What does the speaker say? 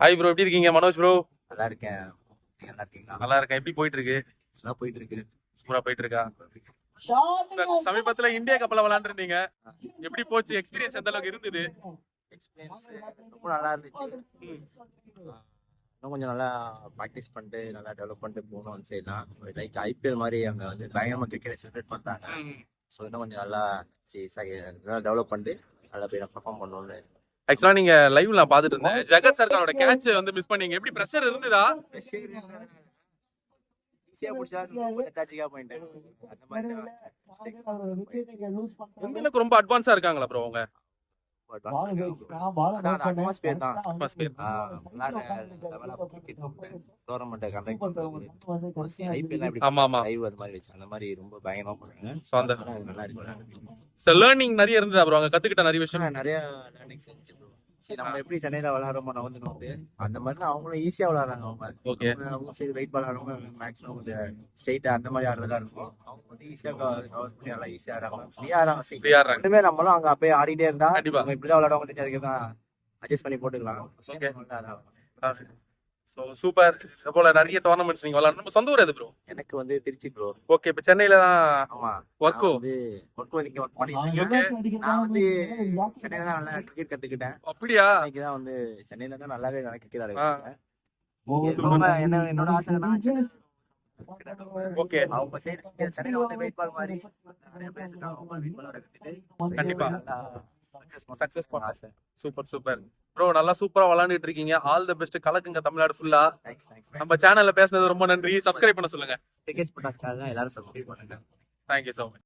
Hi bro, எப்படி இருக்கீங்க? Manoj bro. நல்லா இருக்கேன். நீங்க நல்லா இருக்கீங்களா? நல்லா இருக்கேன். எப்படி போயிட்டு இருக்கு? நல்லா போயிட்டு இருக்கு. சூப்பரா போயிட்டு இருக்கா? சார், சமீபத்துல இந்தியா கப்ல விளையாண்டுருந்தீங்க. எப்படி போச்சு? எக்ஸ்பீரியன்ஸ் எந்த அளவுக்கு இருந்தது? எக்ஸ்பீரியன்ஸ் ரொம்ப நல்லா இருந்துச்சு. இன்னும் கொஞ்சம் நல்லா ப்ராக்டிஸ் பண்ணிட்டு நல்லா டெவலப் பண்ணிட்டு போகணும் செய்யலாம். லைக் ஐபிஎல் மாதிரி அங்கே வந்து பயங்கரமாக கிரிக்கெட் செலிப்ரேட் பண்ணுறாங்க. ஸோ இன்னும் கொஞ்சம் நல்லா நல்லா டெவலப் பண்ணிட்டு நல்லா போய் பர்ஃபார்ம் பண்ணணும்னு. ஆக்சுவலா நீங்க லைவ்ல நான் பாத்துட்டு இருந்தேன். ஜெகத் சர்காரோட கேட்ச் வந்து மிஸ் பண்ணீங்க. எப்படி பிரஷர் இருந்ததா? ஈஸியாக பிடிச்சா டச்சுக்காக போயிட்டேன். அந்த மாதிரி உங்களுக்கு ரொம்ப அட்வான்ஸா இருக்காங்களா ப்ரோ அவங்க? அட்மாஸ்பியர் தான். அட்மாஸ்பியர். ஆமா ஆமா. அந்த மாதிரி ரொம்ப பயங்கரமா பண்ணுங்க. சோ அந்த நல்லா இருக்கு. லேர்னிங் நிறைய இருந்ததா ப்ரோ? அங்க கத்துக்கிட்ட நிறைய விஷயம். நிறைய லேர்னிங் தெரிஞ்சு bro. நம்ம எப்படி சென்னையில விளையாடுறோமோ வந்து அந்த மாதிரி அவங்களும் ஈஸியா விளையாடுறாங்க. ஓகே. அவங்க சைடு வெயிட் விளையாடுறவங்க மேக்ஸிமம் கொஞ்சம் ஸ்ட்ரெயிட்டா அந்த மாதிரி ஆடுறதா இருக்கும். அவங்க வந்து ஈஸியா கவர் பண்ணி நல்லா ஈஸியா ஆடுறாங்க. ஃப்ரீயா ஆடுறாங்க. ரெண்டுமே நம்மளும் அங்க அப்படியே ஆடிட்டே இருந்தா கண்டிப்பா இப்படிதான் விளையாடுவாங்க தெரிஞ்சு அதுக்கு தான் அட்ஜஸ்ட் பண்ணி போட்டுக்கலாம். ஓகே. So super. இது போல நிறைய டோர்னமெண்ட்ஸ் நீங்க விளையாடணும். நம்ம சொந்த ஊர் எது ப்ரோ? எனக்கு வந்து திருச்சி ப்ரோ. ஓகே. இப்போ சென்னையில தான் ஆமா ஒர்க்கோ வந்து ஒர்க் பண்ணிட்டு இருக்கேன். நான் வந்து சென்னையில தான் நல்லா கிரிக்கெட் கத்துக்கிட்டேன். அப்படியா? இன்னைக்கு தான் வந்து சென்னையில தான் நல்லாவே நல்லா கிரிக்கெட் ஆடுறேன். என்னோட ஆசை ஓகே. அவங்க சைடு சென்னையில வந்து வெயிட் பால் மாதிரி நிறைய பேர் கண்டிப்பா சக்சஸ் பண்ண ஆசை. Super super bro. நல்லா சூப்பரா விளையாண்டுட்டு இருக்கீங்க. All the best. கலக்குங்க தமிழ்நாடு ஃபுல்லா. தேங்க்ஸ். நம்ம சேனல்ல பேசுனது ரொம்ப நன்றி. சப்ஸ்கிரைப் பண்ண சொல்லுங்க. டிக்கெட் போட்டாஸ்க்காக எல்லாரும் சப்ஸ்கிரைப் பண்ணுங்க. Thank you so much.